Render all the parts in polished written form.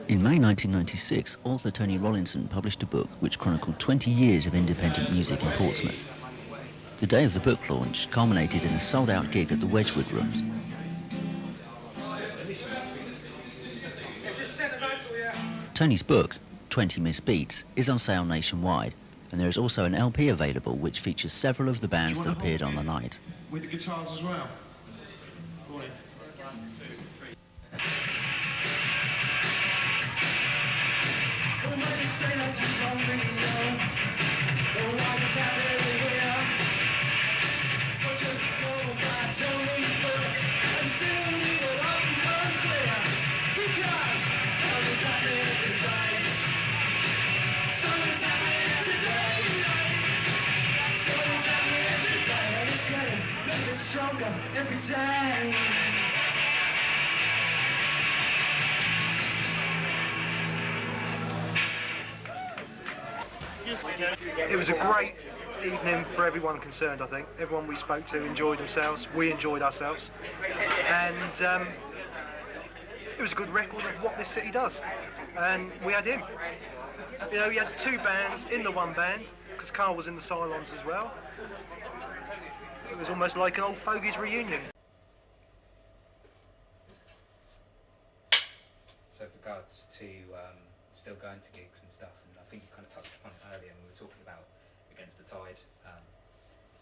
In May 1996, author Tony Rollinson published a book which chronicled 20 years of independent music in Portsmouth. The day of the book launch culminated in a sold-out gig at the Wedgwood Rooms. Tony's book, 20 Missed Beats, is on sale nationwide, and there is also an LP available which features several of the bands that appeared on the night. With the guitars as well. Morning. Every day. It was a great evening for everyone concerned, I think. Everyone we spoke to enjoyed themselves, we enjoyed ourselves, and it was a good record of what this city does. And we had him. You know, we had two bands in the one band, because Carl was in the Cylons as well. It was almost like an old Fogeyes reunion. So with regards to still going to gigs and stuff, and I think you kind of touched upon it earlier when we were talking about Against the Tide,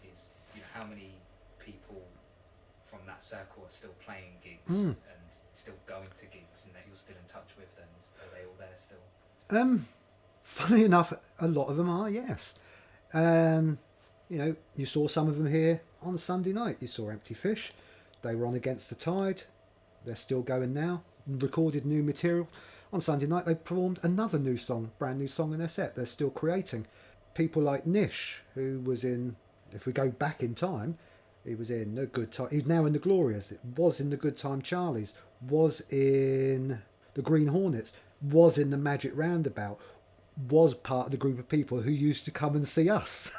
is, you know, how many people from that circle are still playing gigs and still going to gigs, and that you're still in touch with them? Are they all there still? Funny enough, a lot of them are, yes. You know, you saw some of them here on Sunday night. You saw Empty Fish. They were on Against the Tide. They're still going now. Recorded new material. On Sunday night, they performed another new song, brand new song in their set. They're still creating. People like Nish, who was in, if we go back in time, he was in The Good Time. He's now in The Glorious. It was in The Good Time Charlies. Was in The Green Hornets. Was in The Magic Roundabout. Was part of the group of people who used to come and see us.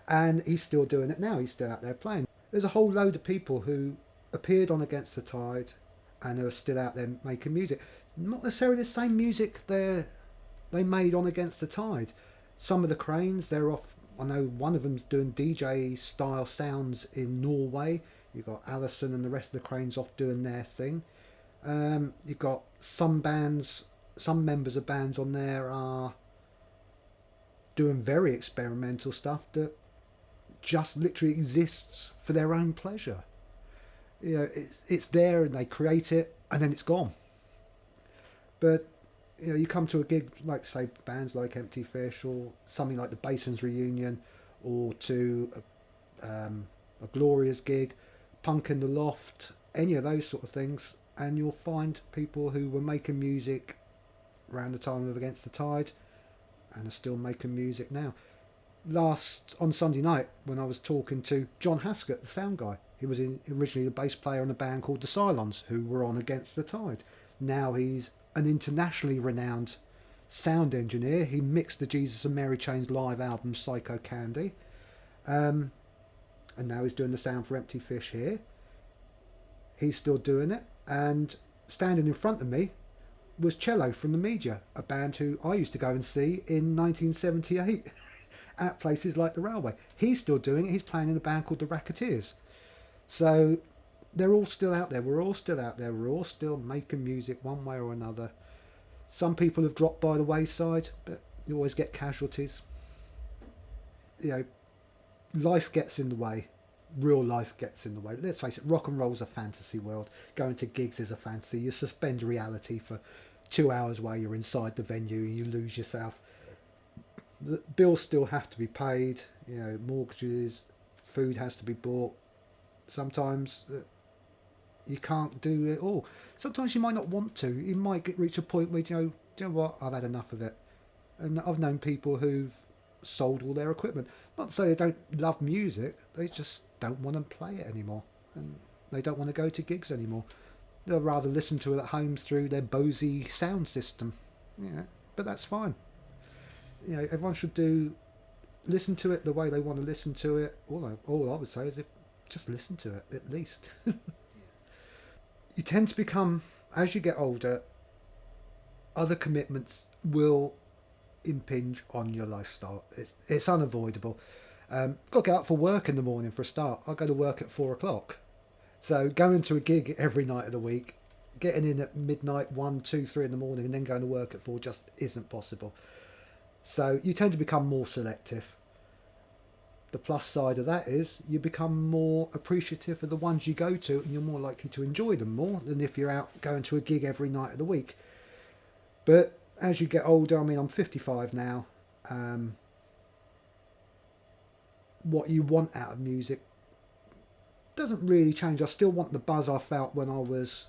And he's still doing it now. He's still out there playing. There's a whole load of people who appeared on Against the Tide and are still out there making music. Not necessarily the same music they made on Against the Tide. Some of the Cranes, they're off. I know one of them's doing DJ style sounds in Norway. You've got Alison and the rest of the Cranes off doing their thing. You've got some bands, some members of bands on there are doing very experimental stuff that just literally exists for their own pleasure. You know, it's there and they create it and then it's gone. But you know, you come to a gig like, say, bands like Empty Fish or something like the Basins Reunion, or to a Glorious gig, Punk in the Loft, any of those sort of things, and you'll find people who were making music around the time of Against the Tide and are still making music now. On Sunday night, when I was talking to John Haskett, the sound guy, he was originally the bass player in a band called the Cylons, who were on Against the Tide. Now he's an internationally renowned sound engineer. He mixed the Jesus and Mary Chain's live album Psycho Candy, and now he's doing the sound for Empty Fish here. He's still doing it, and standing in front of me was Cello from the Media, a band who I used to go and see in 1978 at places like the Railway. He's still doing it. He's playing in a band called the Racketeers. So they're all still out there. We're all still out there. We're all still making music one way or another. Some people have dropped by the wayside, but you always get casualties. You know, life gets in the way. Real life gets in the way. Let's face it, rock and roll's a fantasy world. Going to gigs is a fantasy. You suspend reality for 2 hours while you're inside the venue and you lose yourself. The bills still have to be paid. You know, mortgages, food has to be bought. Sometimes you can't do it all. Sometimes you might not want to. You might reach a point where, do you know what, I've had enough of it. And I've known people who've sold all their equipment. Not to say they don't love music, they just don't want to play it anymore. And they don't want to go to gigs anymore. They'll rather listen to it at home through their Bose sound system. Yeah, but that's fine. You know, everyone should listen to it the way they want to listen to it. All I would say is just listen to it, at least. You tend to become, as you get older, other commitments will impinge on your lifestyle. It's unavoidable. Got to get up for work in the morning for a start. I go to work at 4 o'clock. So going to a gig every night of the week, getting in at midnight, 1, 2, 3 in the morning, and then going to work at 4 just isn't possible. So you tend to become more selective. The plus side of that is you become more appreciative of the ones you go to, and you're more likely to enjoy them more than if you're out going to a gig every night of the week. But as you get older, I mean, I'm 55 now. What you want out of music doesn't really change. I still want the buzz I felt when I was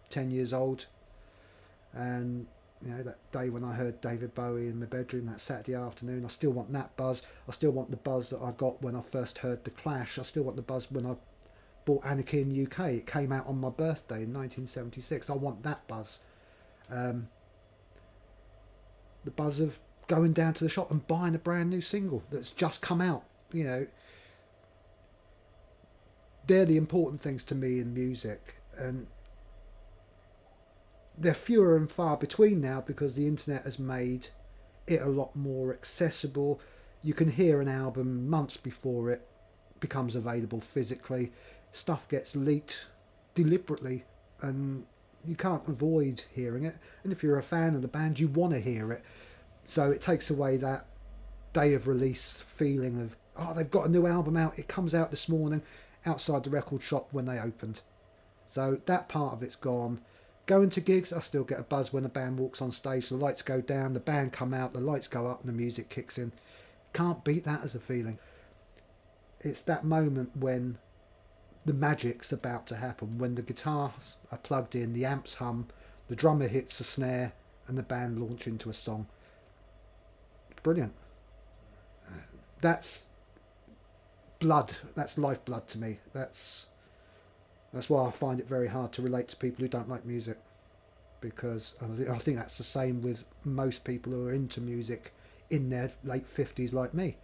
10 years old. And, you know, that day when I heard David Bowie in my bedroom that Saturday afternoon, I still want that buzz. I still want the buzz that I got when I first heard The Clash. I still want the buzz when I bought Anarchy in UK. It came out on my birthday in 1976. I want that buzz. The buzz of going down to the shop and buying a brand new single that's just come out. You know, they're the important things to me in music, and they're fewer and far between now because the internet has made it a lot more accessible. You can hear an album months before it becomes available physically. Stuff gets leaked deliberately and you can't avoid hearing it, and if you're a fan of the band you want to hear it, so it takes away that day of release feeling of, oh, they've got a new album out, it comes out this morning, outside the record shop when they opened. So that part of it's gone. Going to gigs, I still get a buzz when a band walks on stage, the lights go down, the band come out, the lights go up and the music kicks in. Can't beat that as a feeling. It's that moment when the magic's about to happen, when the guitars are plugged in, the amps hum, the drummer hits a snare and the band launch into a song. Brilliant. That's blood. That's lifeblood to me. That's why I find it very hard to relate to people who don't like music, because I think that's the same with most people who are into music in their late 50s like me.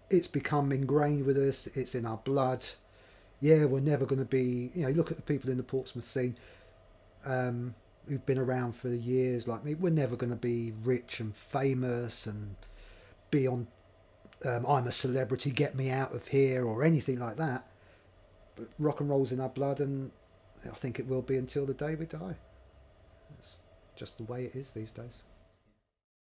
It's become ingrained with us. It's in our blood. Yeah, we're never going to be, you know, look at the people in the Portsmouth scene who've been around for years like me. We're never going to be rich and famous and be on I'm a Celebrity, Get Me Out of Here or anything like that. But rock and roll's in our blood, and I think it will be until the day we die. It's just the way it is these days.